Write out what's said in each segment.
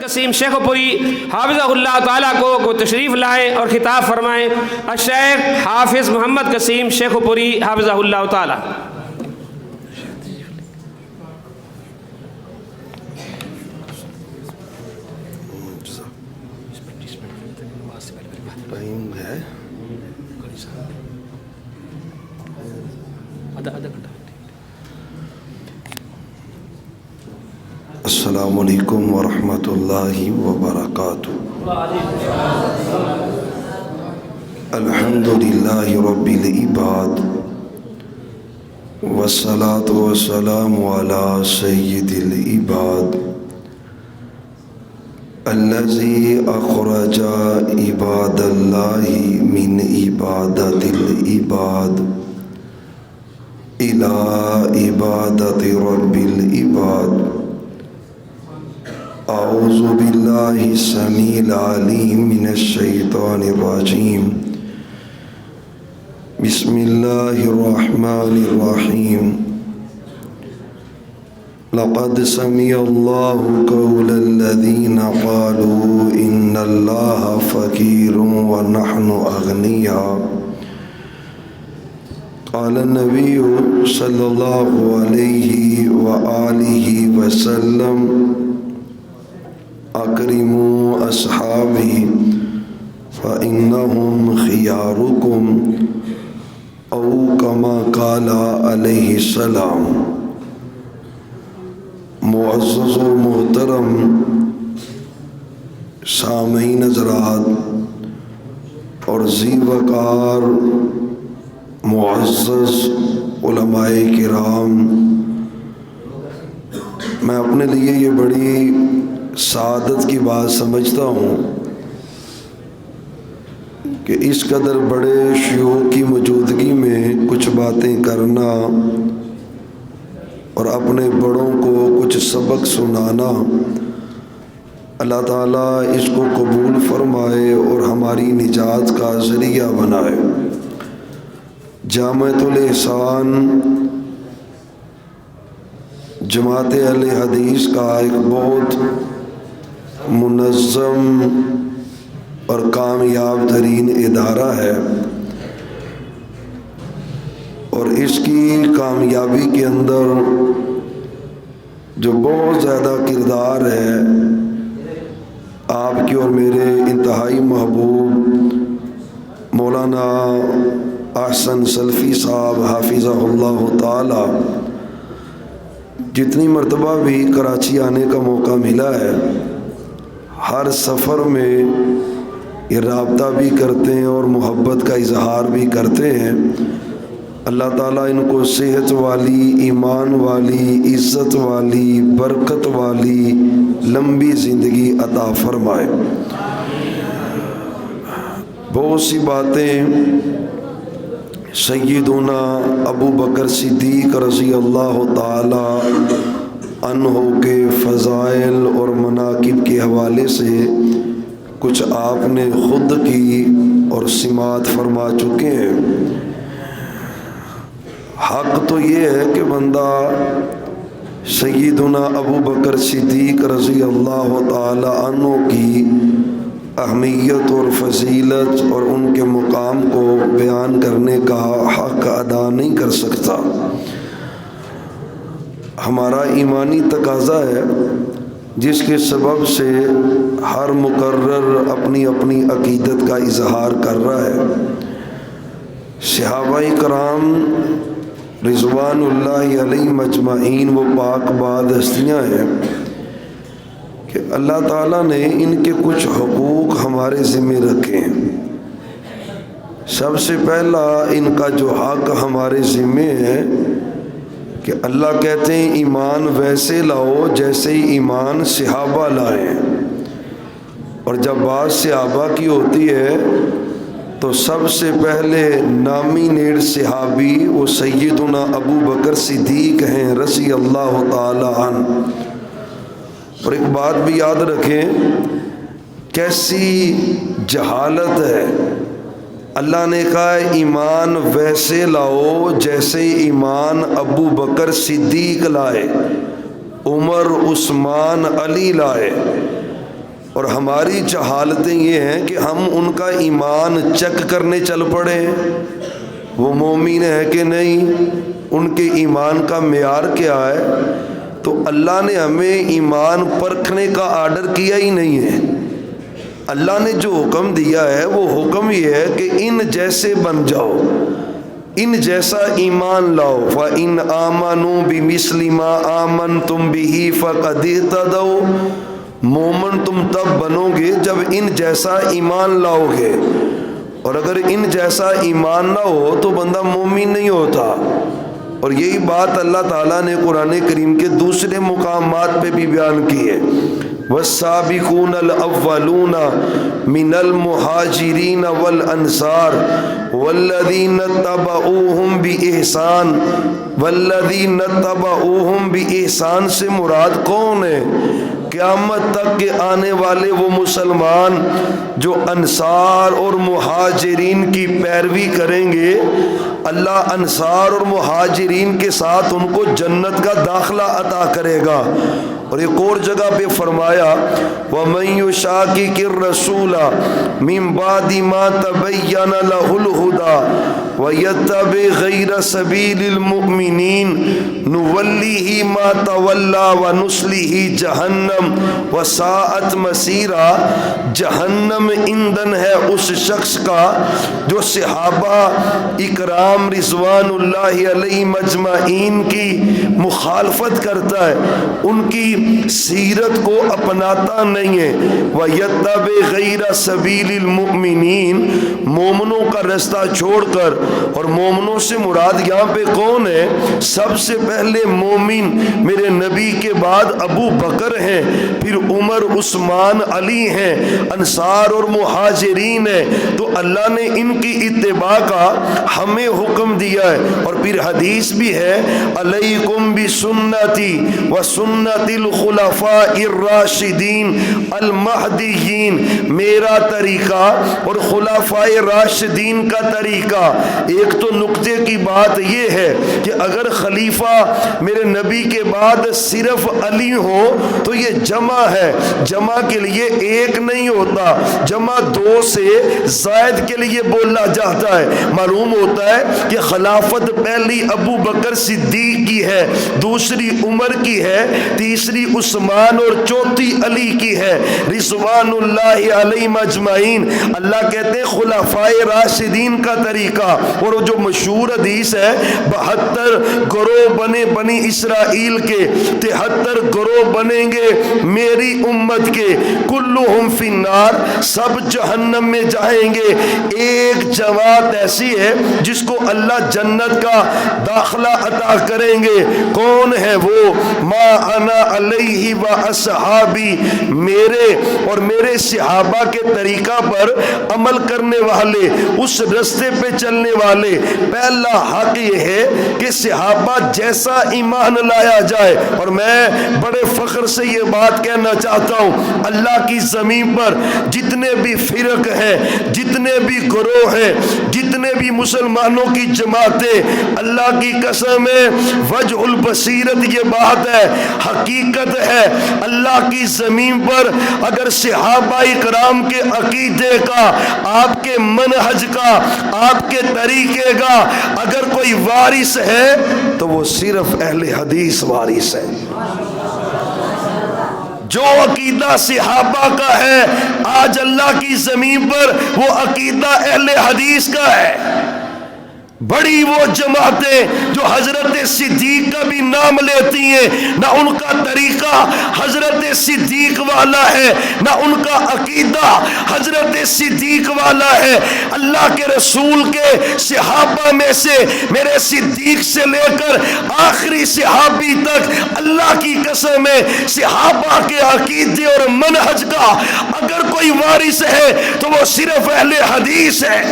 قسیم شیخ پوری حافظہ اللہ تعالیٰ کو تشریف لائیں اور خطاب فرمائیں۔ الشیخ حافظ محمد قسیم شیخ پوری حافظہ اللہ تعالیٰ۔ السلام علیکم ورحمۃ اللہ وبرکاتہ۔ الحمد للہ رب العباد والصلاة والسلام علی سید العباد الذی اخرج عباد اللہ من عبادت العباد الی عبادت رب العباد۔ اعوذ باللہ السمیع العلیم من الشیطان الرجیم، بسم اللہ الرحمن الرحیم۔ لقد سمع اللہ قول الذین قالوا ان اللہ فقیر ونحن اغنیاء۔ قال النبی صلی اللہ علیہ وآلہ وسلم اکرموا اصحابی فانہم خیارکم او کما قال علیہ السلام۔ معزز و محترم سامعین حضرات اور ذی وقار معزز علماء کرام، میں اپنے لیے یہ بڑی سعادت کی بات سمجھتا ہوں کہ اس قدر بڑے شیوخ کی موجودگی میں کچھ باتیں کرنا اور اپنے بڑوں کو کچھ سبق سنانا، اللہ تعالیٰ اس کو قبول فرمائے اور ہماری نجات کا ذریعہ بنائے۔ جامعۃ الاحسان جماعت اہل حدیث کا ایک بہت منظم اور کامیاب ترین ادارہ ہے، اور اس کی کامیابی کے اندر جو بہت زیادہ کردار ہے آپ کی اور میرے انتہائی محبوب مولانا احسن سلفی صاحب حافظہ اللہ تعالی، جتنی مرتبہ بھی کراچی آنے کا موقع ملا ہے ہر سفر میں یہ رابطہ بھی کرتے ہیں اور محبت کا اظہار بھی کرتے ہیں۔ اللہ تعالیٰ ان کو صحت والی، ایمان والی، عزت والی، برکت والی لمبی زندگی عطا فرمائے۔ بہت سی باتیں سیدنا ابو بکر صدیق رضی اللہ تعالی عنہ کے فضائل اور مناقب کے حوالے سے کچھ آپ نے خود کی اور سماعت فرما چکے ہیں۔ حق تو یہ ہے کہ بندہ سیدنا ابو بکر صدیق رضی اللہ تعالی عنہ کی اہمیت اور فضیلت اور ان کے مقام کو بیان کرنے کا حق ادا نہیں کر سکتا۔ ہمارا ایمانی تقاضا ہے جس کے سبب سے ہر مقرر اپنی اپنی عقیدت کا اظہار کر رہا ہے۔ صحابہ کرام رضوان اللہ علیہ مجمعین وہ پاک باد ہستیاں ہیں کہ اللہ تعالیٰ نے ان کے کچھ حقوق ہمارے ذمہ رکھے ہیں۔ سب سے پہلا ان کا جو حق ہمارے ذمہ ہے کہ اللہ کہتے ہیں ایمان ویسے لاؤ جیسے ہی ایمان صحابہ لائے، اور جب بات صحابہ کی ہوتی ہے تو سب سے پہلے نامینیٹ صحابی وہ سیدنا ابو بکر صدیق ہیں رضی اللہ تعالی عنہ۔ اور ایک بات بھی یاد رکھیں، کیسی جہالت ہے، اللہ نے کہا ایمان ویسے لاؤ جیسے ایمان ابو بکر صدیق لائے، عمر عثمان علی لائے، اور ہماری جہالتیں یہ ہیں کہ ہم ان کا ایمان چیک کرنے چل پڑے ہیں، وہ مومن ہے کہ نہیں، ان کے ایمان کا معیار کیا ہے۔ تو اللہ نے ہمیں ایمان پرکھنے کا آرڈر کیا ہی نہیں ہے۔ اللہ نے جو حکم دیا ہے وہ حکم یہ ہے کہ ان جیسے بن جاؤ، ان جیسا ایمان لاؤ۔ فَإِنْ آمَنُوا بِمِثْلِ مَا آمَنْتُمْ بِهِ فَقَدِ اهْتَدَوْا، مومن تم تب بنو گے جب ان جیسا ایمان لاؤ گے، اور اگر ان جیسا ایمان نہ ہو تو بندہ مومن نہیں ہوتا۔ اور یہی بات اللہ تعالیٰ نے قرآن کریم کے دوسرے مقامات پہ بھی بیان کی ہے۔ والسابقون الاولون من المہاجرین والانصار والذین اتبعوہم بإحسان، والذین اتبعوہم بإحسان سے مراد کون ہے؟ قیامت تک کے آنے والے وہ مسلمان جو انصار اور مہاجرین کی پیروی کریں گے، اللہ انصار اور مہاجرین کے ساتھ ان کو جنت کا داخلہ عطا کرے گا۔ اور ایک اور جگہ پہ فرمایا وَمَن يُشَاقِقِ الرَّسُولَ مِن بَعْدِ مَا تَبَيَّنَ لَهُ الْهُدَى وَيَتَّبِعْ غَيْرَ سَبِيلِ الْمُؤْمِنِينَ نُوَلِّهِ مَا تَوَلَّى وَنُصْلِهِ جَهَنَّمَ وَسَاءَتْ مَصِيرًا۔ جہنم ایندھن ہے اس شخص کا جو صحابہ اکرام رضوان اللہ علیہم اجمعین کی مخالفت کرتا ہے، ان کی سیرت کو اپناتا نہیں ہے۔ وَيَتَّبِعْ غَيْرَ سَبِيلِ الْمُؤْمِنِينَ، مومنوں کا رستہ چھوڑ کر، اور مومنوں سے مراد یہاں پہ کون ہے؟ سب سے پہلے مومن میرے نبی کے بعد ابو بکر ہیں، پھر عمر، عثمان، علی ہیں، انصار اور مہاجرین ہیں۔ تو اللہ نے ان کی اتباع کا ہمیں حکم دیا ہے۔ اور پھر حدیث بھی ہے علیکم بسنتی وسنت الخلفاء الراشدین المہدیین، میرا طریقہ اور خلفاء راشدین کا طریقہ۔ ایک تو نقطے کی بات یہ ہے کہ اگر خلیفہ میرے نبی کے بعد صرف علی ہو تو یہ جمع ہے، جمع کے لیے ایک نہیں ہوتا، جمع دو سے زائد کے لیے بولا جاتا ہے۔ معلوم ہوتا ہے کہ خلافت پہلی ابو بکر صدیق کی ہے، دوسری عمر کی ہے، تیسری عثمان اور چوتھی علی کی ہے رضوان اللہ علیہم اجمعین۔ اللہ کہتے ہیں خلفائے راشدین کا طریقہ۔ اور جو مشہور حدیث ہے 72 گروہ بنے بنی اسرائیل کے، 73 گروہ بنیں گے میری امت کے، کلہم فی النار، سب جہنم میں جائیں گے، ایک جماعت ایسی ہے جس کو اللہ جنت کا داخلہ عطا کریں گے۔ کون ہے وہ؟ ما انا علیہ و اصحابی، میرے اور میرے صحابہ کے طریقہ پر عمل کرنے والے، اس رستے پہ چلنے والے۔ پہلا حق یہ ہے کہ صحابہ جیسا ایمان لایا جائے۔ اور میں بڑے فخر سے یہ بات کہنا چاہتا ہوں، اللہ کی زمین پر جتنے بھی فرق ہیں، جتنے بھی گروہ ہیں، جتنے بھی مسلمانوں کی جماعتیں، اللہ کی قسم ہے وجہ البصیرت یہ بات ہے، حقیقت ہے، اللہ کی زمین پر اگر صحابہ اکرام کے عقیدے کا، آپ کے منہج کا، آپ کے طریقے کا اگر کوئی وارث ہے تو وہ صرف اہل حدیث وارث ہے۔ جو عقیدہ صحابہ کا ہے آج اللہ کی زمین پر وہ عقیدہ اہل حدیث کا ہے۔ بڑی وہ جماعتیں جو حضرت صدیق کا بھی نام لیتی ہیں، نہ ان کا طریقہ حضرت صدیق والا ہے، نہ ان کا عقیدہ حضرت صدیق والا ہے۔ اللہ کے رسول کے صحابہ میں سے میرے صدیق سے لے کر آخری صحابی تک اللہ کی قسم ہے صحابہ کے عقیدے اور منہج کا اگر کوئی وارث ہے تو وہ صرف اہل حدیث ہے۔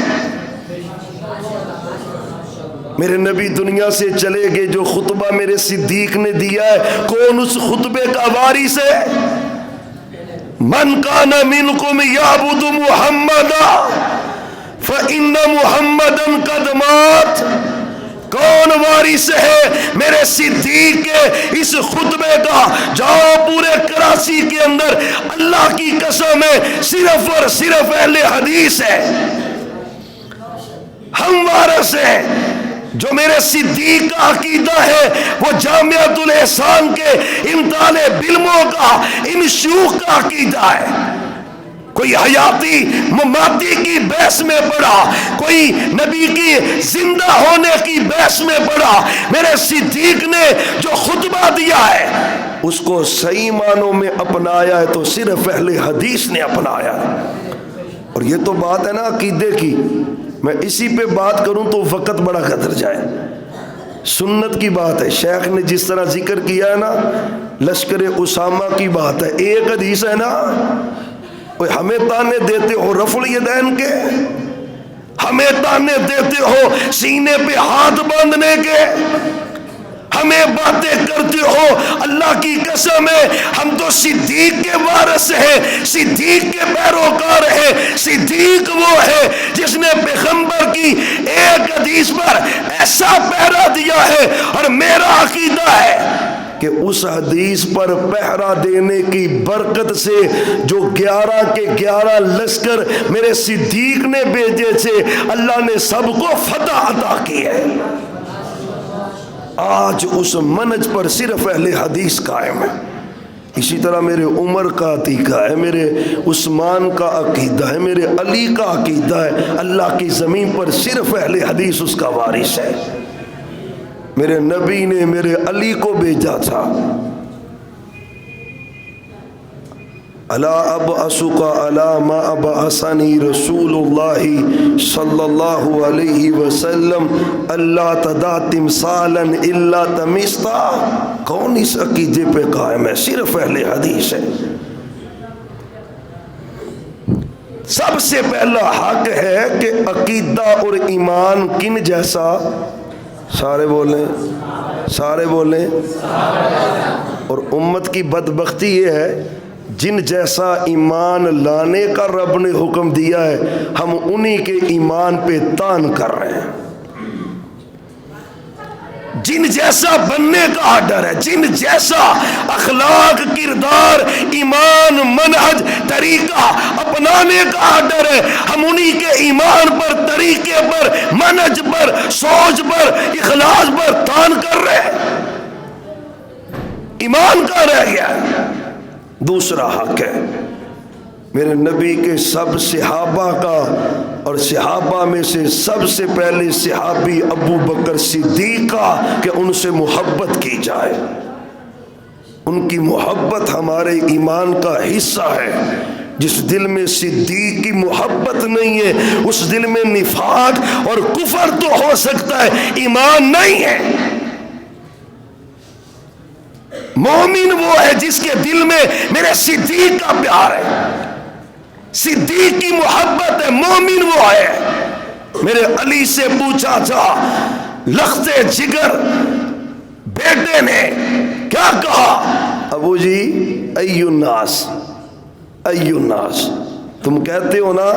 میرے نبی دنیا سے چلے گئے، جو خطبہ میرے صدیق نے دیا ہے کون اس خطبے کا وارث ہے؟ من کان منکم یعبد محمدا فإن محمدا قد مات، کون وارث ہے میرے صدیق کے اس خطبے کا؟ جاؤ پورے کراچی کے اندر، اللہ کی قسم ہے صرف اور صرف اہل حدیث ہے، ہم وارث ہیں۔ جو میرے صدیق کا عقیدہ ہے وہ جامعۃ الاحسان کے ان طالب علموں کا، ان شیوخ کا عقیدہ ہے۔ کوئی حیاتی مماتی کی بحث میں پڑا، کوئی نبی کی زندہ ہونے کی بحث میں پڑا، میرے صدیق نے جو خطبہ دیا ہے اس کو صحیح معنوں میں اپنایا ہے تو صرف اہل حدیث نے اپنایا ہے۔ اور یہ تو بات ہے نا عقیدے کی، میں اسی پہ بات کروں تو وقت بڑا قدر جائے۔ سنت کی بات ہے، شیخ نے جس طرح ذکر کیا ہے نا، لشکر اسامہ کی بات ہے، ایک حدیث ہے نا، ہمیں تانے دیتے ہو رفع الیدین کے، ہمیں تانے دیتے ہو سینے پہ ہاتھ باندھنے کے، ہمیں باتیں کرتے ہو، اللہ کی قسم ہے ہم تو صدیق کے وارث ہیں، صدیق کے پیروکار ہیں۔ صدیق وہ ہے جس نے پیغمبر کی ایک حدیث پر ایسا پہرا دیا ہے، اور میرا عقیدہ ہے کہ اس حدیث پر پہرا دینے کی برکت سے جو 11 کے 11 لشکر میرے صدیق نے بھیجے تھے، اللہ نے سب کو فتح عطا کی ہے۔ آج اس منہج پر صرف اہل حدیث قائم ہے۔ اسی طرح میرے عمر کا عقیدہ ہے، میرے عثمان کا عقیدہ ہے، میرے علی کا عقیدہ ہے، اللہ کی زمین پر صرف اہل حدیث اس کا وارث ہے۔ میرے نبی نے میرے علی کو بھیجا تھا، الا ابعثک علی ما ابعثنی رسول اللہ صلی اللہ علیہ وسلم اللہ تدع تمثالا الا تمستا۔ کون اس عقیدے پہ قائم ہے؟ صرف اہل حدیث ہے۔ سب سے پہلا حق ہے کہ عقیدہ اور ایمان کن جیسا؟ سارے بولیں، سارے بولیں۔ اور امت کی بدبختی یہ ہے جن جیسا ایمان لانے کا رب نے حکم دیا ہے ہم انہی کے ایمان پہ تان کر رہے ہیں۔ جن جیسا بننے کا آرڈر ہے، جن جیسا اخلاق، کردار، ایمان، منہج، طریقہ اپنانے کا آرڈر ہے، ہم انہی کے ایمان پر، طریقے پر، منہج پر، سوچ پر، اخلاص پر تان کر رہے ہیں۔ ایمان کا رہ گیا ہے۔ دوسرا حق ہے میرے نبی کے سب صحابہ کا، اور صحابہ میں سے سب سے پہلے صحابی ابو بکر صدیق کا، کہ ان سے محبت کی جائے۔ ان کی محبت ہمارے ایمان کا حصہ ہے۔ جس دل میں صدیق کی محبت نہیں ہے اس دل میں نفاق اور کفر تو ہو سکتا ہے، ایمان نہیں ہے۔ مومن وہ ہے جس کے دل میں میرے صدیق کا پیار ہے، صدیق کی محبت ہے، مومن وہ ہے۔ میرے علی سے پوچھا تھا لخت جگر بیٹے نے کیا کہا؟ ابو جی ای الناس، ای الناس، تم کہتے ہو نا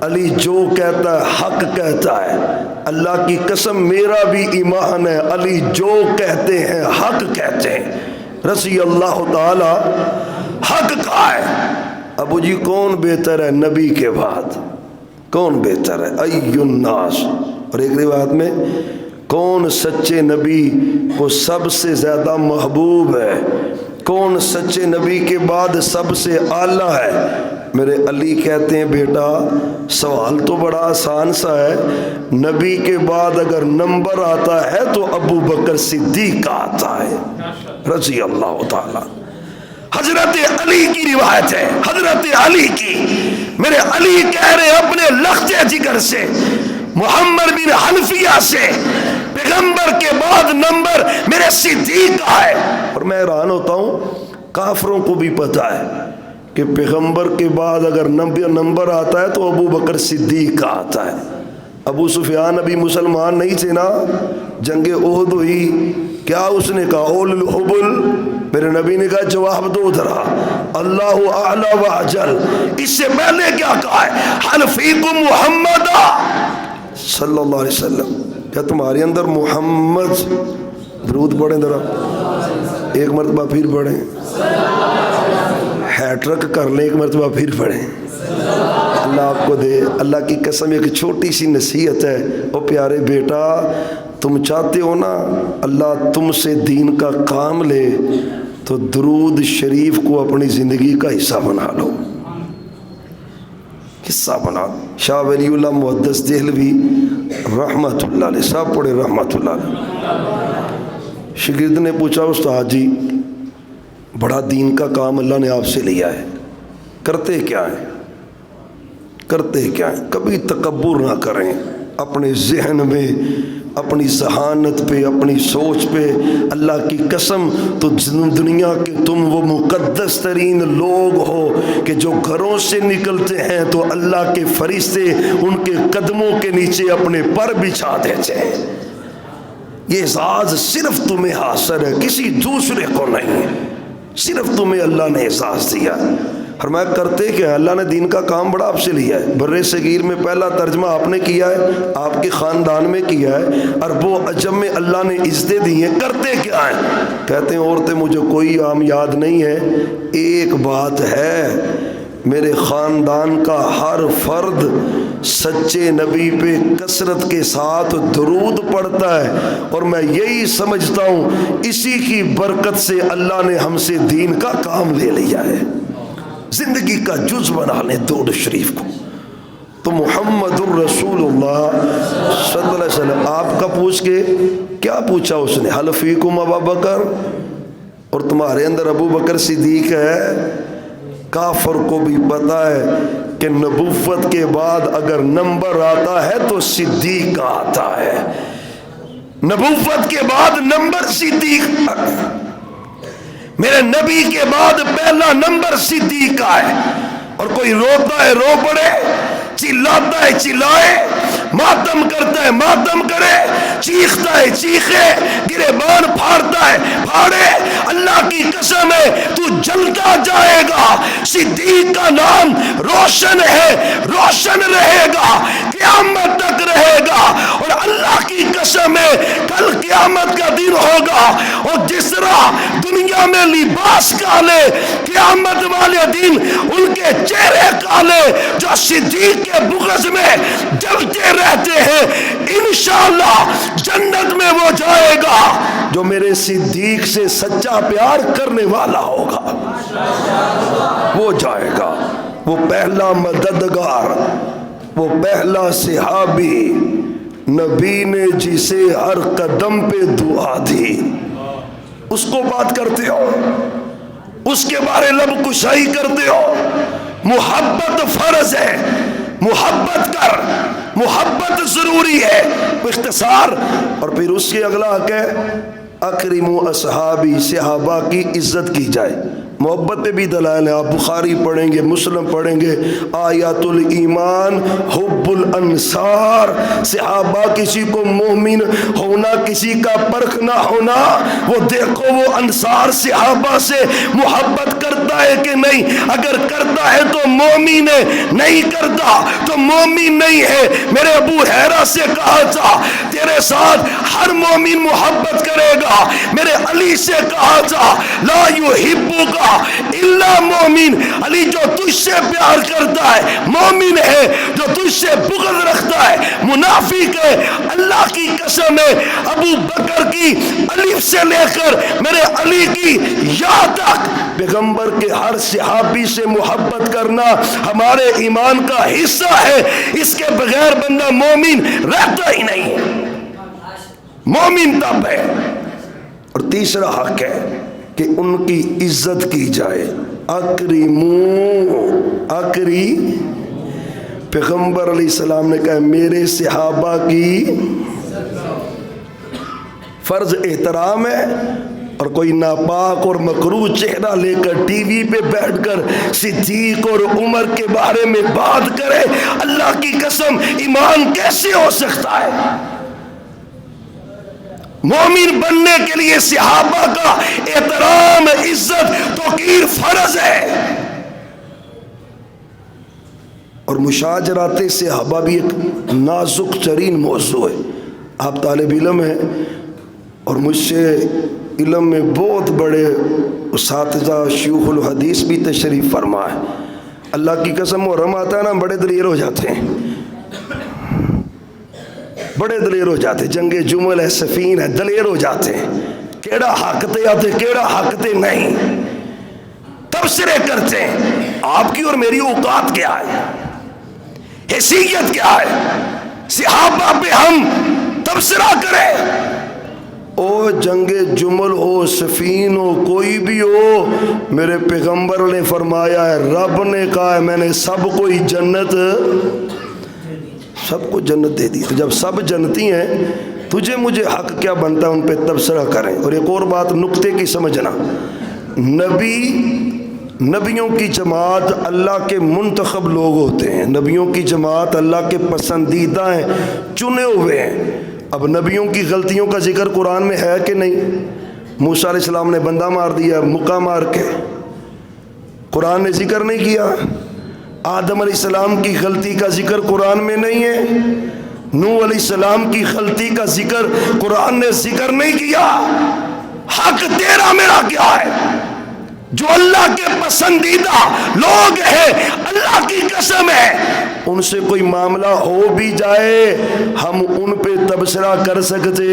علی جو کہتا ہے حق کہتا ہے، اللہ کی قسم میرا بھی ایمان ہے علی جو کہتے ہیں حق کہتے ہیں، رضی اللہ تعالی حق کہا ہے۔ ابو جی کون بہتر ہے نبی کے بعد؟ کون بہتر ہے؟ ای الناس۔ اور ایک روایت میں کون سچے نبی کو سب سے زیادہ محبوب ہے، کون سچے نبی کے بعد سب سے اعلیٰ ہے؟ میرے علی کہتے ہیں بیٹا سوال تو بڑا آسان سا ہے، نبی کے بعد اگر نمبر آتا ہے تو ابو بکر صدیق کا آتا ہے رضی اللہ تعالی۔ حضرت علی کی روایت ہے، حضرت علی کی، میرے علی کہہ رہے اپنے لخت جگر سے، محمد بن حنفیہ سے، پیغمبر کے بعد نمبر میرے صدیق کا ہے۔ اور میں حیران ہوتا ہوں کافروں کو بھی پتا ہے کہ پیغمبر کے بعد اگر نمبر آتا ہے تو ابو بکر صدیق کا آتا ہے۔ ابو سفیان ابھی مسلمان نہیں تھے نا، جنگ احد ہوئی، کیا اس نے کہا اول الحبل؟ میرے نبی نے کہا جواب دو ذرا، اللہ اعلی و اجل۔ اس سے پہلے کیا کہا ہے؟ حنفیکم محمد صلی اللہ علیہ وسلم، کیا تمہارے اندر محمد، درود پڑھیں ذرا ایک مرتبہ پھر پڑھیں، ہیٹرک کر لیں ایک مرتبہ پھر پڑھیں. اللہ آپ کو دے. اللہ کی قسم ایک چھوٹی سی نصیحت ہے، او پیارے بیٹا تم چاہتے ہو نا اللہ تم سے دین کا کام لے تو درود شریف کو اپنی زندگی کا حصہ بنا لو، حصہ بنا. شاہ ولی اللہ محدث دہلوی رحمت اللہ علیہ، صاحب پڑھے رحمت اللہ علیہ. شاگرد نے پوچھا استاد جی بڑا دین کا کام اللہ نے آپ سے لیا ہے، کرتے کیا ہیں؟ کرتے کیا ہیں؟ کبھی تکبر نہ کریں اپنے ذہن میں، اپنی ذہانت پہ، اپنی سوچ پہ. اللہ کی قسم تو دنیا کے تم وہ مقدس ترین لوگ ہو کہ جو گھروں سے نکلتے ہیں تو اللہ کے فرشتے ان کے قدموں کے نیچے اپنے پر بچھا دیتے ہیں. یہ اعزاز صرف تمہیں حاصل ہے، کسی دوسرے کو نہیں ہے، صرف تمہیں اللہ نے اعزاز دیا. فرمایا کرتے کیا؟ اللہ نے دین کا کام بڑا آپ سے لیا ہے. بر صغیر میں پہلا ترجمہ آپ نے کیا ہے، آپ کے خاندان میں کیا ہے، عرب و عجم میں اللہ نے عزتیں دی ہیں. کرتے کیا ہیں؟ کہتے ہیں عورتیں مجھے کوئی عام یاد نہیں ہے، ایک بات ہے میرے خاندان کا ہر فرد سچے نبی پہ کثرت کے ساتھ درود پڑھتا ہے، اور میں یہی سمجھتا ہوں اسی کی برکت سے اللہ نے ہم سے دین کا کام لے لیا ہے. زندگی کا جز بنا لیں درود شریف کو. تو محمد الرسول اللہ صلی اللہ علیہ وسلم آپ کا پوچھ کے کیا پوچھا اس نے؟ حل فیکم ابو بکر، اور تمہارے اندر ابو بکر صدیق ہے. کافر کو بھی پتا ہے کہ نبوت کے بعد اگر نمبر آتا ہے تو صدیق کا آتا ہے. نبوت کے بعد نمبر صدیق، میرے نبی کے بعد پہلا نمبر صدیق کا ہے. اور کوئی روتا ہے رو پڑے، چلاتا ہے چلائے، ماتم کرتا ہے ماتم کرے، چیختا ہے چیخے، گریبان پھاڑتا ہے پھاڑے. اللہ کی قسم ہے تو جلتا جائے گا. صدیق کا نام روشن ہے، روشن رہے گا، قیامت تک رہے گا. اور اللہ کی قسم ہے کل قیامت کا دن ہوگا، اور جس طرح دنیا میں لباس کالے، قیامت والے دن ان کے چہرے کالے جو صدیق کے بغض میں جلتے رہتے ہیں. انشاءاللہ جنت میں وہ جائے گا جو میرے صدیق سے سچا پیار کرنے والا ہوگا، وہ جائے گا. وہ پہلا مددگار، وہ پہلا صحابی، نبی نے جسے ہر قدم پہ دعا دی، اس کو بات کرتے ہو، اس کے بارے لب کشائی کرتے ہو. محبت فرض ہے، محبت کر، محبت ضروری ہے. اختصار. اور پھر اس کے اگلا حق ہے اکرموا اصحابی، صحابہ کی عزت کی جائے. محبت پہ بھی دلائل ہیں، آپ بخاری پڑھیں گے، مسلم پڑھیں گے. آیات الایمان حب الانصار، صحابہ کسی کو مومن ہونا، کسی کا پرکھ نہ ہونا. وہ دیکھو وہ انصار صحابہ سے محبت کرتا ہے کہ نہیں؟ اگر کرتا ہے تو مومن ہے، نہیں کرتا تو مومن نہیں ہے. میرے ابو ہریرہ سے کہا تھا تیرے ساتھ ہر مومن محبت کرے گا. میرے علی سے کہا تھا لا یحبک الا مومن، علی جو تجھ سے پیار کرتا ہے مومن ہے، جو تجھ سے بغض رکھتا ہے منافق ہے. اللہ کی قسم ہے ابو بکر کی الف سے لے کر میرے علی کی یا تک پیغمبر کے ہر صحابی سے محبت کرنا ہمارے ایمان کا حصہ ہے. اس کے بغیر بندہ مومن رہتا ہی نہیں ہے. مومن تب ہے. اور تیسرا حق ہے کہ ان کی عزت کی جائے. پیغمبر علیہ السلام نے کہا میرے صحابہ کی فرض احترام ہے. اور کوئی ناپاک اور مکروہ چہرہ لے کر ٹی وی پہ بیٹھ کر صدیق اور عمر کے بارے میں بات کرے، اللہ کی قسم ایمان کیسے ہو سکتا ہے؟ مومن بننے کے لیے صحابہ کا احترام، عزت، توقیر فرض ہے. اور مشاجرات صحابہ بھی ایک نازک ترین موضوع ہے. آپ طالب علم ہیں اور مجھ سے علم میں بہت بڑے اساتذہ شیوخ الحدیث بھی تشریف فرما ہے. اللہ کی قسم محرم آتا ہے نا بڑے دلیر ہو جاتے ہیں, بڑے دلیر ہو جاتے ہیں. جنگ جمل ہے, سفین ہے, دلیر ہو جاتے ہیں. کیڑا حق تے آتے کیڑا حق تے نہیں, تبصرے کرتے ہیں. آپ کی اور میری اوقات کیا ہے, حیثیت کیا ہے, صحابہ پہ ہم تبصرہ کریں. او جنگ جمل ہو, سفین ہو, کوئی بھی ہو, میرے پیغمبر نے فرمایا ہے, رب نے کہا ہے میں نے سب کو ہی جنت, سب کو جنت دے دی. تو جب سب جنتی ہیں تجھے مجھے حق کیا بنتا ہے ان پہ تبصرہ کریں. اور ایک اور بات نقطے کی سمجھنا, نبیوں کی جماعت اللہ کے منتخب لوگ ہوتے ہیں, نبیوں کی جماعت اللہ کے پسندیدہ ہیں, چنے ہوئے ہیں. اب نبیوں کی غلطیوں کا ذکر قرآن میں ہے کہ نہیں؟ موسیٰ علیہ السلام نے بندہ مار دیا مکہ مار کے, قرآن نے ذکر نہیں کیا. آدم علیہ السلام کی غلطی کا ذکر قرآن میں نہیں ہے. نوح علیہ السلام کی غلطی کا ذکر قرآن نے ذکر نہیں کیا. حق تیرا میرا کیا ہے؟ جو اللہ کے پسندیدہ لوگ ہیں, اللہ کی قسم ہے ان سے کوئی معاملہ ہو بھی جائے ہم ان پہ تبصرہ کر سکتے